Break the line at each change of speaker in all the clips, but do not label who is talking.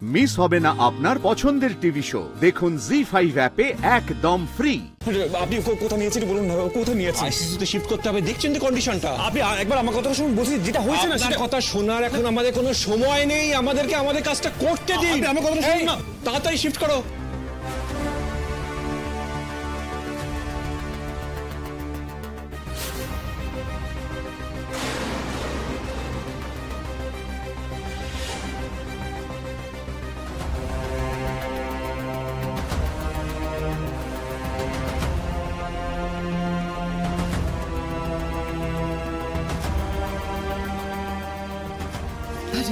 Miss হবে না আপনার পছন্দের টিভি শো। দেখুন জি5 অ্যাপে একদম ফ্রি।
আপনি কোথা নিয়েছেন বলুন না, কোথায় নিয়েছেন? আইসিইউতে শিফট করতে হবে, দেখছেন তো কন্ডিশনটা। আপনি একবার আমার কথা শুনুন, বলছি যেটা হয়েছে না সেটা কথা শোনার এখন আমাদের কোনো সময় নেই, আমাদেরকে আমাদের কাজটা করতে দিন। আমার কথা শুনুন না, তাড়াতাড়ি শিফট করো।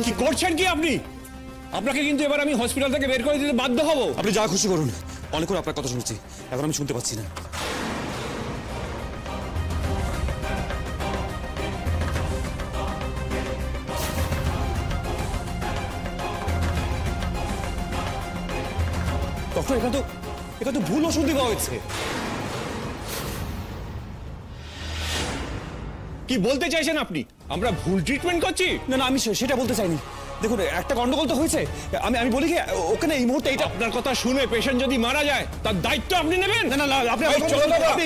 কি করছেন কি আপনি? আপনাকে কিন্তু এবার আমি হসপিটাল থেকে বের করে দিতে বাধ্য হব। আপনি যা খুশি করুন, অনেক করে আপনার কথা শুনছি, এখন আমি শুনতে পাচ্ছি না। ডক্টর, এখানে তো ভুল ওষুধ দেওয়া হয়েছে। কি বলতে চাইছেন আপনি? আমরা ভুল ট্রিটমেন্ট করছি? না না, আমি সেটা বলতে চাইনি। দেখুন, একটা গন্ডগোল তো হয়েছে। আমি বলি কি, ওখানে এই মুহূর্তে এটা আপনার কথা শুনে পেশেন্ট যদি মারা যায় তার দায়িত্ব আপনি নেবেন? না না, আপনি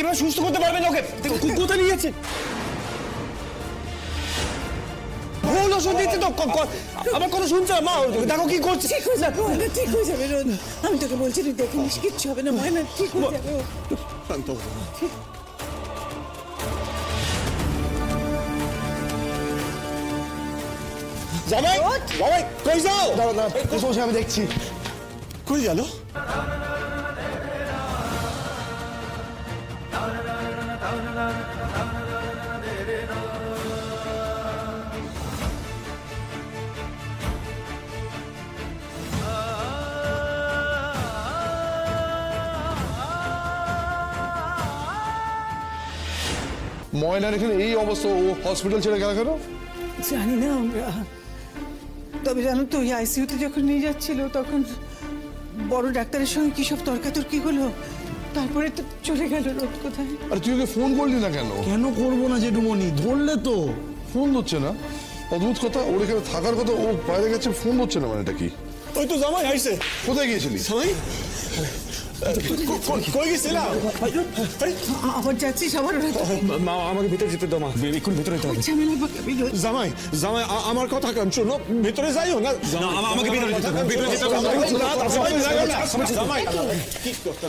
এভাবে সুস্থ করতে পারবেন ওকে? কোথায় নিয়ে যাচ্ছেন? ভুল ওষুধ দিচ্ছে তো, আমার কথা শুনছে মা। দেখো কি করছে।
ঠিক হয়ে যাবে ময়না, ঠিক হয়ে যাবে রোদ। আমি তোকে বলছি তুই দেখে নিস, কিচ্ছু হবে না ময়না, ঠিক হয়ে যাবে।
শান্ত জামাই, জামাই কই যাও? দাঁড়া, আমি দেখছি। কই গেল?
ময়নার এখানে এই অবস্থা, ও হসপিটাল ছেড়ে গেল কেন?
জানি না আমরা, তবে জানো তো ওই আইসিইউতে যখন নিয়ে যাচ্ছিল তখন বড় ডাক্তারের সঙ্গে কি সব তর্কাতর্কি হলো, তারপরে তো চলে গেল। রোদ কোথায়?
আর তুই ওকে ফোন করলি না কেন?
কেন করবো না জেঠুমনি, ধরলে তো।
ফোন ধরছে না, অদ্ভুত কথা। ওর এখানে থাকার কথা, ও বাইরে গেছে, ফোন ধরছে না, মানে এটা কি?
ওই তো জামাই আইছে।
কোথায় গিয়েছিলি?
জামাই কই গেছিলাম?
আবার যাচ্ছিস আবার?
মা, আমাকে ভিতরে যেতে দাও মা, এখন ভিতরে যেতে হবে।
ঝামেলা পাকাবি রোদ।
জামাই, জামাই আমার কথা কান শোনো, ভিতরে যাইও না। আমাকে ভিতরে যেতে হবে, ভিতরে যেতে হবে। জামাই,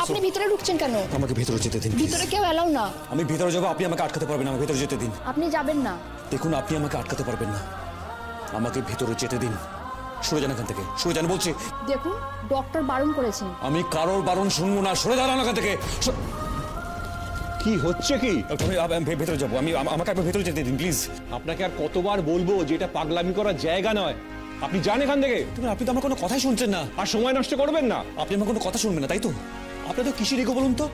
আপনি ভিতরে ঢুকছেন কেন?
আমাকে ভিতরে যেতে দিন।
ভিতরে কেউ এলাও না।
আমি ভিতরে যাবো, আপনি আমাকে আটকাতে পারবেন না। আমাকে ভিতরে যেতে দিন।
আপনি যাবেন না।
দেখুন, আপনি আমাকে আটকাতে পারবেন না, আমাকে ভিতরে যেতে দিন। সরে যান এখান থেকে, সরে যান বলছি।
দেখুন, ডক্টর বারণ করেছেন।
আমি কারোর বারণ শুনবো না, সরে যান এখান থেকে। কি হচ্ছে কি? আমি ভেতরে যাবো, আমাকে একবার ভেতরে যেতে দিন প্লিজ। আপনাকে আর কতবার বলবো যে এটা পাগলামি করার জায়গা নয়, আপনি যান এখান থেকে। আপনি তো আমার কোনো কথাই শুনছেন না, আর সময় নষ্ট করবেন না। আপনি আমার কোনো কথা শুনবেন না, তাই তো? আপনি তো কিসের ইগো বলুন তো?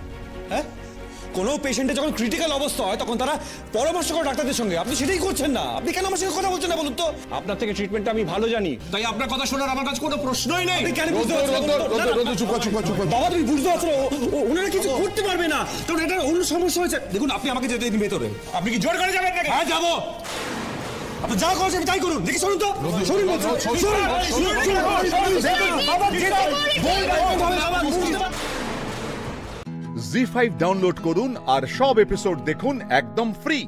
হ্যাঁ, কোনো পেশেন্টের যখন ক্রিটিক্যাল অবস্থা হয় তখন তারা পরামর্শ করে ডাক্তারদের সঙ্গে, আপনি সেটাই করছেন না। আপনি কেন আমার সঙ্গে কথা বলছেন না বলুন তো? আপনার থেকে ট্রিটমেন্টটা আমি ভালো জানি, তাই আপনার কথা শোনার আমার কাছে কোনো প্রশ্নই নেই। আপনি কেন বুঝতে পারছেন?
চুপ কর।
বাবা, তুমি বুঝতে পারছো না, ওনারা কিছু করতে পারবে না, কারণ এটা অন্য সমস্যা হয়েছে। দেখুন, আপনি আমাকে যেতে দিন ভেতরে। আপনি কি জোর করে যাবেন নাকি? হ্যাঁ, যাবো। আপনি যা করছেন তাই করুন। দেখি শুনুন তো, শুনুন
জি5 ডাউনলোড করুন আর সব এপিসোড দেখুন একদম ফ্রি।